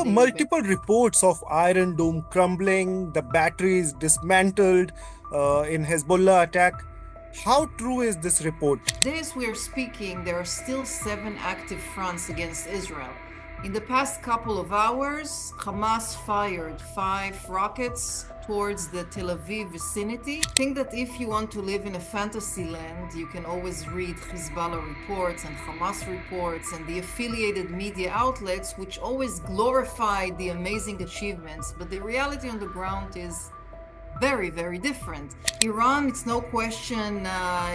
were daily basis. multiple reports of Iron Dome crumbling, the batteries dismantled in Hezbollah attack. How true is this report? Days we are speaking, there are still 7 active fronts against Israel. In the past couple of hours, Hamas fired 5 rockets towards the Tel Aviv vicinity. I think that if you want to live in a fantasy land, you can always read Hezbollah reports and Hamas reports and the affiliated media outlets, which always glorify the amazing achievements. But the reality on the ground is very, very different. Iran, it's no question,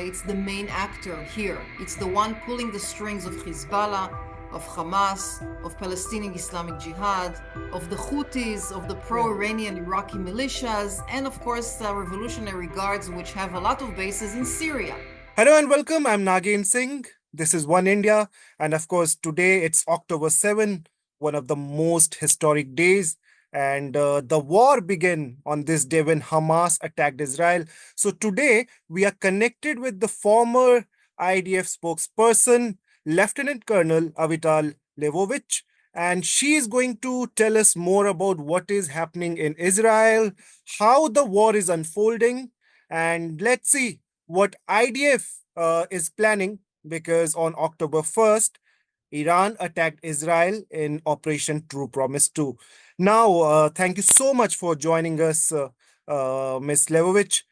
it's the main actor here. It's the one pulling the strings of Hezbollah, of Hamas, of Palestinian Islamic Jihad, of the Houthis, of the pro-Iranian Iraqi militias, and of course, revolutionary guards, which have a lot of bases in Syria. Hello and welcome. I'm Nagen Singh. This is One India. And of course, today it's October 7, one of the most historic days. And the war began on this day when Hamas attacked Israel. So today we are connected with the former IDF spokesperson, Lieutenant Colonel Avital Leibovich. And she is going to tell us more about what is happening in Israel, how the war is unfolding. And let's see what IDF is planning, because on October 1st, Iran attacked Israel in Operation True Promise 2. Now, thank you so much for joining us, Ms. Leibovich.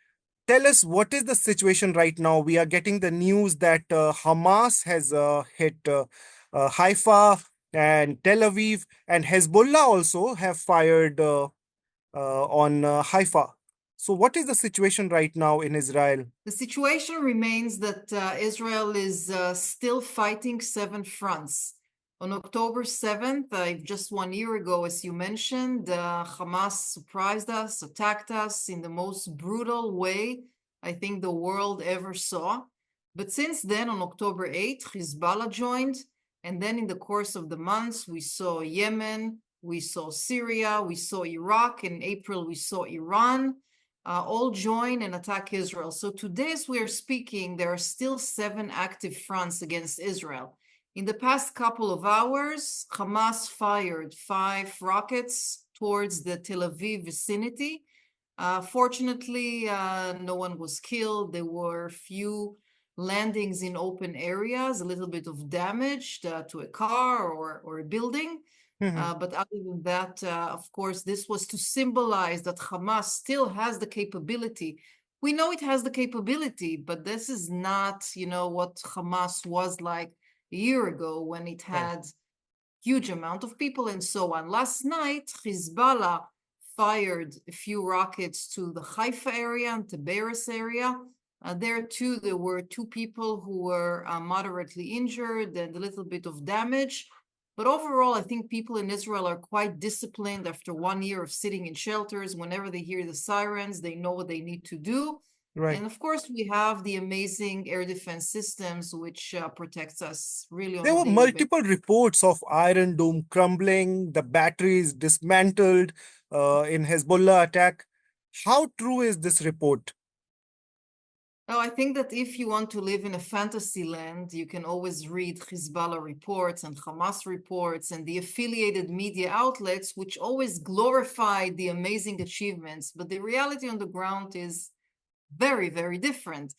Tell us what is the situation right now. We are getting the news that Hamas has hit Haifa and Tel Aviv, and Hezbollah also have fired on Haifa. So, what is the situation right now in Israel? The situation remains that Israel is still fighting 7 fronts. On October 7th, just 1 year ago, as you mentioned, Hamas surprised us, attacked us in the most brutal way I think the world ever saw. But since then, on October 8th, Hezbollah joined. And then in the course of the months, we saw Yemen, we saw Syria, we saw Iraq. In April, we saw Iran. All join and attack Israel. So today, as we are speaking, there are still 7 active fronts against Israel. In the past couple of hours, Hamas fired 5 rockets towards the Tel Aviv vicinity. Fortunately, no one was killed. There were few landings in open areas, a little bit of damage to a car or a building. But other than that, of course, this was to symbolize that Hamas still has the capability. We know it has the capability, but this is not, what Hamas was like a year ago when it had huge amount of people and so on. Last night, Hezbollah fired a few rockets to the Haifa area and Tiberias area. There too, there were 2 people who were moderately injured and a little bit of damage. But overall, I think people in Israel are quite disciplined after 1 year of sitting in shelters. Whenever they hear the sirens, they know what they need to do. Right. And of course, we have the amazing air defense systems, which protects us really on There a were daily basis. multiple reports of Iron Dome crumbling, the batteries dismantled in Hezbollah attack. How true is this report? Oh, I think that if you want to live in a fantasy land, you can always read Hezbollah reports and Hamas reports and the affiliated media outlets, which always glorify the amazing achievements. But the reality on the ground is very, very different.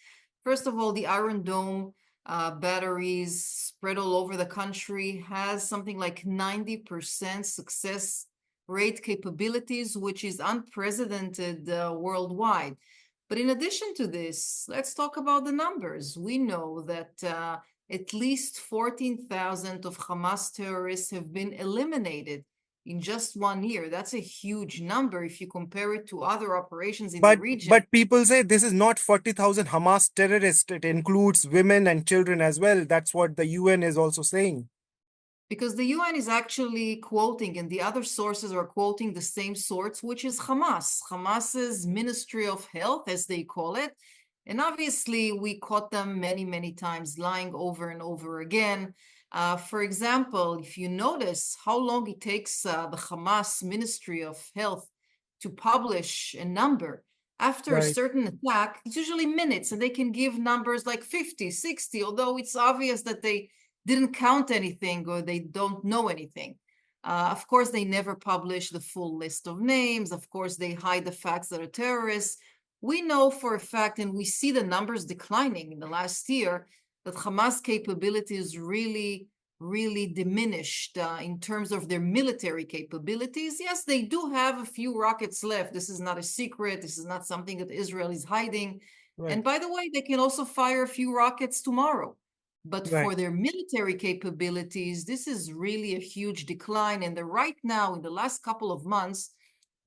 First of all, the Iron Dome batteries spread all over the country has something like 90% success rate capabilities, which is unprecedented worldwide. But in addition to this, let's talk about the numbers. We know that at least 14,000 of Hamas terrorists have been eliminated in just 1 year. That's a huge number if you compare it to other operations in the But region. but people say this is not 40,000 Hamas terrorists. It includes women and children as well. That's what the UN is also saying. Because the UN is actually quoting, and the other sources are quoting the same source, which is Hamas, Hamas's Ministry of Health, as they call it. And obviously, we caught them many, many times lying over and over again. For example, if you notice how long it takes the Hamas Ministry of Health to publish a number, after a Right. certain attack, it's usually minutes, and they can give numbers like 50, 60, although it's obvious that they didn't count anything or they don't know anything. Of course, they never publish the full list of names. Of course, they hide the facts that are terrorists. We know for a fact, and we see the numbers declining in the last year, that Hamas capabilities really diminished in terms of their military capabilities. Yes, they do have a few rockets left. This is not a secret. This is not something that Israel is hiding. Right. And by the way, they can also fire a few rockets tomorrow. But Right. for their military capabilities, this is really a huge decline. And they're right now, in the last couple of months,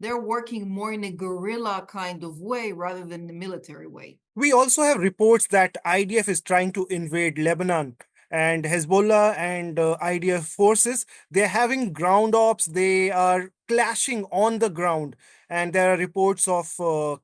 they're working more in a guerrilla kind of way rather than the military way. We also have reports that IDF is trying to invade Lebanon, and Hezbollah and IDF forces, they're having ground ops, they are clashing on the ground, and there are reports of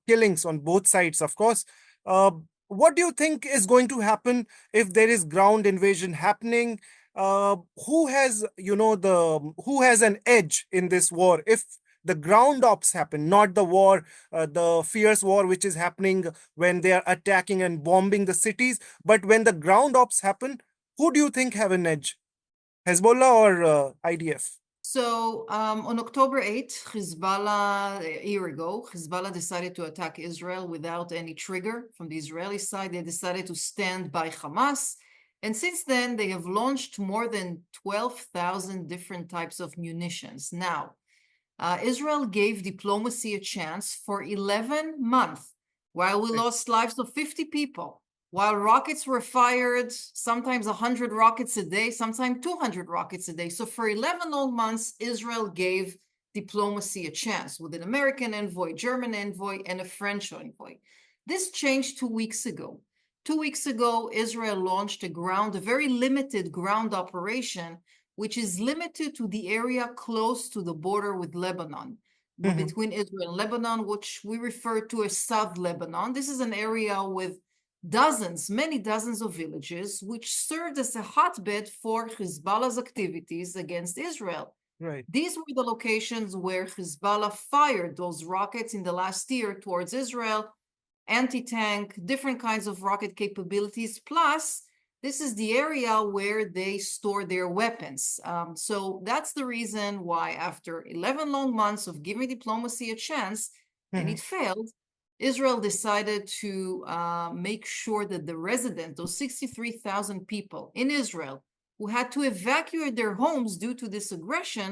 killings on both sides, of course. Uh, what do you think is going to happen if there is ground invasion happening? Who has, who has an edge in this war if the ground ops happen, not the war, the fierce war which is happening when they are attacking and bombing the cities? But when the ground ops happen, who do you think have an edge? Hezbollah or IDF? So on October 8th, Hezbollah, a year ago, Hezbollah decided to attack Israel without any trigger from the Israeli side. They decided to stand by Hamas. And since then, they have launched more than 12,000 different types of munitions. Now, Israel gave diplomacy a chance for 11 months, while we Right. lost lives of 50 people, while rockets were fired, sometimes 100 rockets a day, sometimes 200 rockets a day. So for 11 long months, Israel gave diplomacy a chance with an American envoy, German envoy, and a French envoy. This changed 2 weeks ago. 2 weeks ago, Israel launched a very limited ground operation, which is limited to the area close to the border with Lebanon, Mhm. between Israel and Lebanon, which we refer to as South Lebanon. This is an area with many dozens of villages, which served as a hotbed for Hezbollah's activities against Israel. Right. These were the locations where Hezbollah fired those rockets in the last year towards Israel, anti-tank, different kinds of rocket capabilities, plus this is the area where they store their weapons. So that's the reason why, after 11 long months of giving diplomacy a chance, and Mhm. it failed, Israel decided to make sure that the residents, those 63,000 people in Israel who had to evacuate their homes due to this aggression,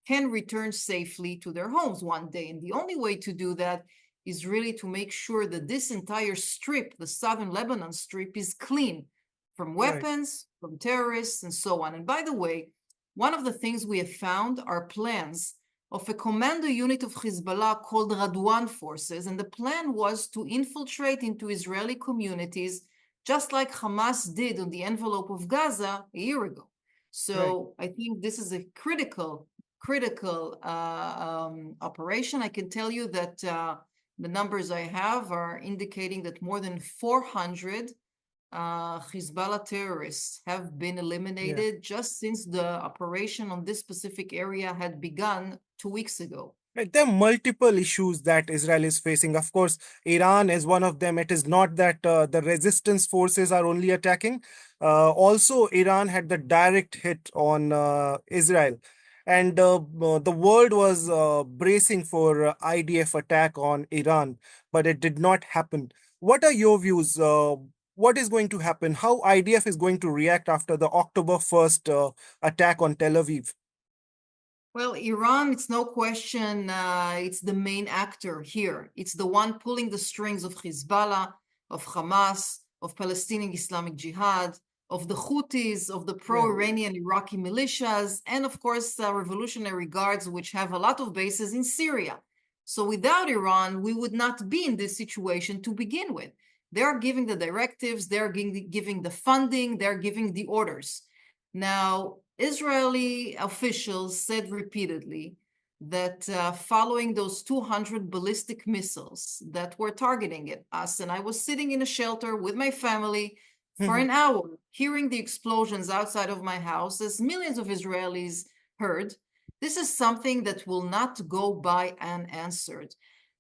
can return safely to their homes one day. And the only way to do that is really to make sure that this entire strip, the southern Lebanon strip, is clean from Right. weapons, from terrorists, and so on. And by the way, one of the things we have found are plans of a commando unit of Hezbollah called Radwan forces. And the plan was to infiltrate into Israeli communities, just like Hamas did on the envelope of Gaza a year ago. Right. So I think this is a critical operation. I can tell you that the numbers I have are indicating that more than 400 Hezbollah terrorists have been Yeah. eliminated just since the operation on this specific area had begun 2 weeks ago. Right. There are multiple issues that Israel is facing. Of course, Iran is one of them. It is not that the resistance forces are only attacking. Also, Iran had the direct hit on Israel. And the world was bracing for IDF attack on Iran, but it did not happen. What are your views? What is going to happen? How IDF is going to react after the October 1st attack on Tel Aviv? Well, Iran, it's no question, it's the main actor here. It's the one pulling the strings of Hezbollah, of Hamas, of Palestinian Islamic Jihad, of the Houthis, of the Yeah. pro-Iranian Iraqi militias, and of course, Revolutionary Guards, which have a lot of bases in Syria. So without Iran, we would not be in this situation to begin with. They're giving the directives, they're giving the funding, they're giving the orders. Now, Israeli officials said repeatedly that following those 200 ballistic missiles that were targeting at us, and I was sitting in a shelter with my family for Mhm. an hour, hearing the explosions outside of my house, as millions of Israelis heard, this is something that will not go by unanswered.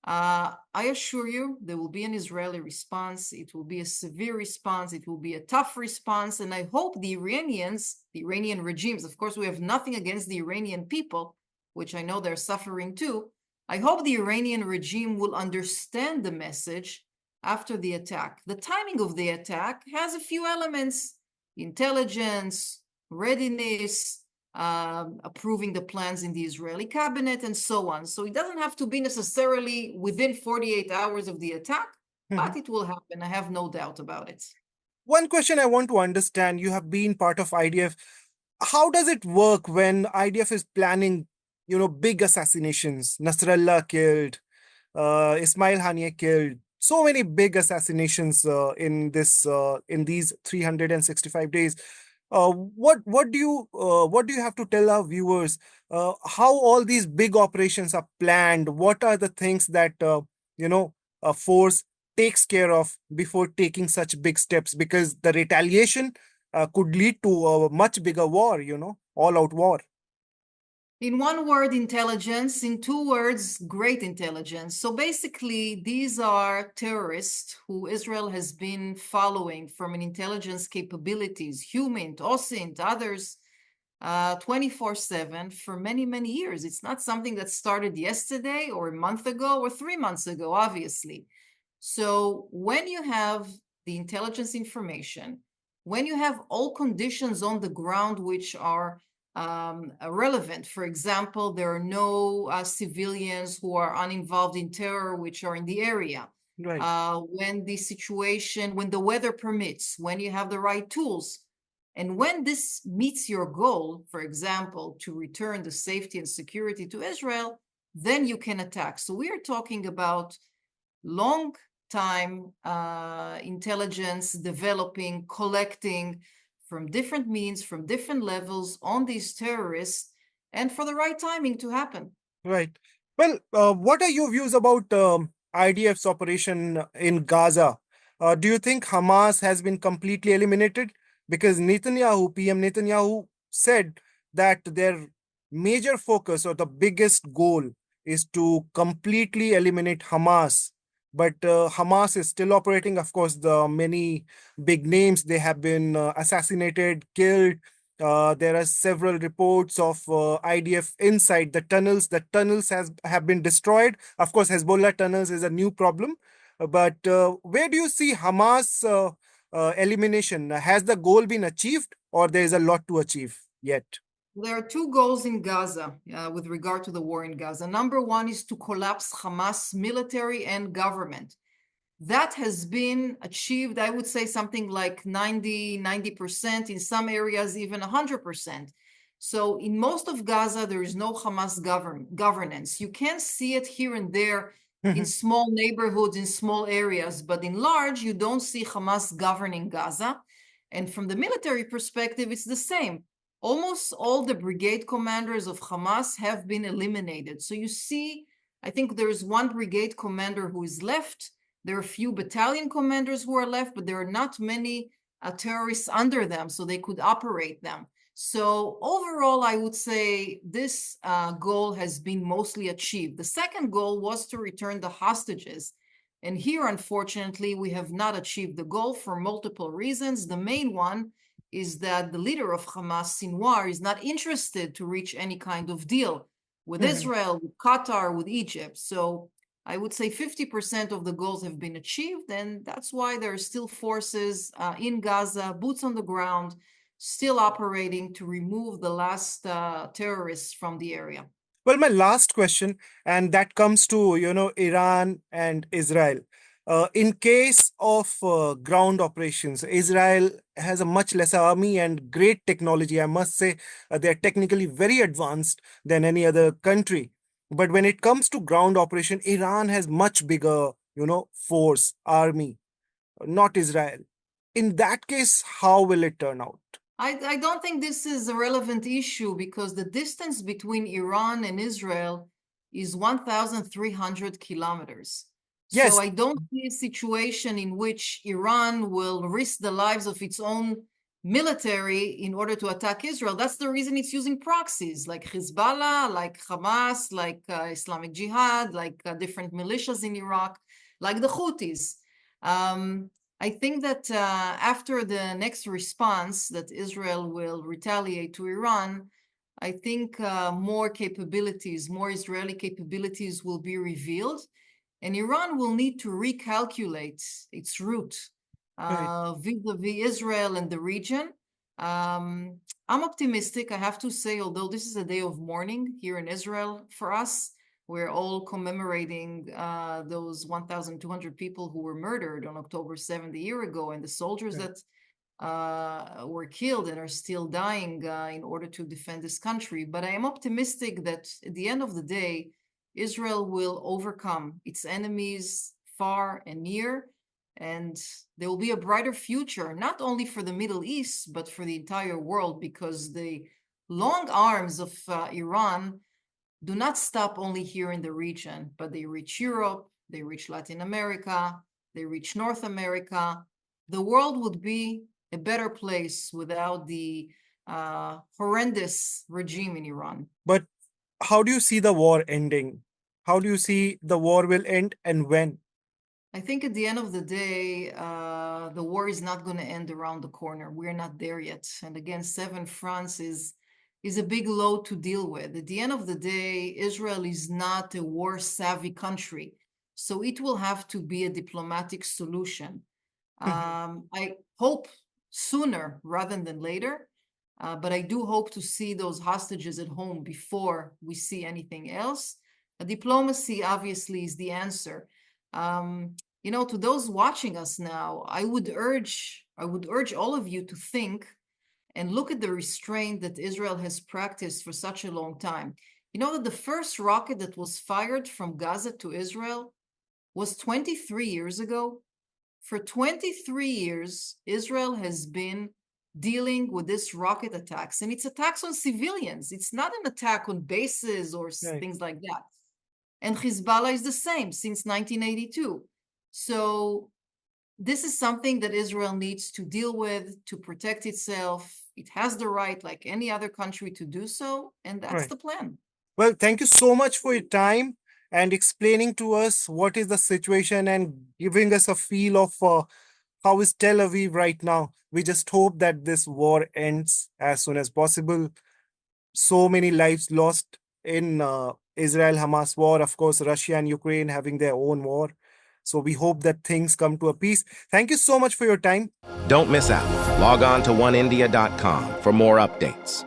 I assure you, there will be an Israeli response. It will be a severe response. It will be a tough response. And I hope the Iranians, the Iranian regimes, of course, we have nothing against the Iranian people, which I know they're suffering too. I hope the Iranian regime will understand the message after the attack. The timing of the attack has a few elements: intelligence, readiness, approving the plans in the Israeli cabinet, and so on. So it doesn't have to be necessarily within 48 hours of the attack, but it will happen. I have no doubt about it. One question I want to understand, you have been part of IDF. How does it work when IDF is planning, big assassinations? Nasrallah killed, Ismail Haniyeh killed. So many big assassinations in these 365 days. What do you have to tell our viewers? How all these big operations are planned? What are the things that a force takes care of before taking such big steps? Because the retaliation could lead to a much bigger war. All out war. In one word, intelligence. In two words, great intelligence. So basically, these are terrorists who Israel has been following from an intelligence capabilities, HUMINT, OSINT, others, 24/7 for many, many years. It's not something that started yesterday or a month ago or 3 months ago, obviously. So when you have the intelligence information, when you have all conditions on the ground which are relevant. For example, there are no civilians who are uninvolved in terror which are in the area. Right. When the situation, when the weather permits, when you have the right tools, and when this meets your goal, for example, to return the safety and security to Israel, then you can attack. So we are talking about long time intelligence developing, collecting from different means, from different levels on these terrorists, and for the right timing to happen. Right. Well, what are your views about IDF's operation in Gaza? Do you think Hamas has been completely eliminated? Because PM Netanyahu said that their major focus or the biggest goal is to completely eliminate Hamas. But Hamas is still operating. Of course, the many big names, they have been assassinated, killed. There are several reports of IDF inside the tunnels. The tunnels have been destroyed. Of course, Hezbollah tunnels is a new problem. But where do you see Hamas elimination? Has the goal been achieved, or there is a lot to achieve yet? There are two goals in Gaza with regard to the war in Gaza. Number one is to collapse Hamas military and government. That has been achieved, I would say something like 90%, in some areas even 100%. So in most of Gaza, there is no Hamas governance. You can see it here and there in small neighborhoods, in small areas, but in large, you don't see Hamas governing Gaza. And from the military perspective, it's the same. Almost all the brigade commanders of Hamas have been eliminated. So you see, I think there's one brigade commander who is left. There are a few battalion commanders who are left, but there are not many terrorists under them, so they could operate them. So overall, I would say this goal has been mostly achieved. The second goal was to return the hostages. And here, unfortunately, we have not achieved the goal for multiple reasons. The main one is that the leader of Hamas, Sinwar, is not interested to reach any kind of deal with Israel, with Qatar, with Egypt. So I would say 50% of the goals have been achieved, and that's why there are still forces in Gaza, boots on the ground, still operating to remove the last terrorists from the area. Well, my last question, and that comes to Iran and Israel. In case of ground operations, Israel has a much lesser army and great technology. I must say, they are technically very advanced than any other country. But when it comes to ground operation, Iran has much bigger, force, army, not Israel. In that case, how will it turn out? I don't think this is a relevant issue because the distance between Iran and Israel is 1,300 kilometers. So Yes. I don't see a situation in which Iran will risk the lives of its own military in order to attack Israel. That's the reason it's using proxies like Hezbollah, like Hamas, like Islamic Jihad, like different militias in Iraq, like the Houthis. I think that after the next response that Israel will retaliate to Iran, I think more capabilities, more Israeli capabilities will be revealed, and Iran will need to recalculate its route Right. vis-a-vis Israel and the region. I'm optimistic, I have to say, although this is a day of mourning here in Israel for us. We're all commemorating those 1,200 people who were murdered on October 7th a year ago, and the soldiers Right. that were killed and are still dying in order to defend this country. But I am optimistic that at the end of the day, Israel will overcome its enemies far and near, and there will be a brighter future, not only for the Middle East, but for the entire world, because the long arms of Iran do not stop only here in the region, but they reach Europe, they reach Latin America, they reach North America. The world would be a better place without the horrendous regime in Iran. But how do you see the war ending? How do you see the war will end and when? I think at the end of the day, the war is not going to end around the corner. We're not there yet. And again, 7 fronts is a big load to deal with. At the end of the day, Israel is not a war-savvy country, so it will have to be a diplomatic solution. Mhm. I hope sooner rather than later, but I do hope to see those hostages at home before we see anything else. Diplomacy obviously is the answer. To those watching us now, I would urge all of you to think and look at the restraint that Israel has practiced for such a long time. You know that the first rocket that was fired from Gaza to Israel was 23 years ago. For 23 years, Israel has been dealing with this rocket attacks, and it's attacks on civilians. It's not an attack on bases or Right. things like that. And Hezbollah is the same since 1982. So this is something that Israel needs to deal with to protect itself. It has the right, like any other country, to do so, and that's Right. the plan. Well, thank you so much for your time and explaining to us what is the situation and giving us a feel of how is Tel Aviv right now. We just hope that this war ends as soon as possible. So many lives lost in Israel-Hamas war. Of course, Russia and Ukraine having their own war. So we hope that things come to a peace. Thank you so much for your time. Don't miss out. Log on to oneindia.com for more updates.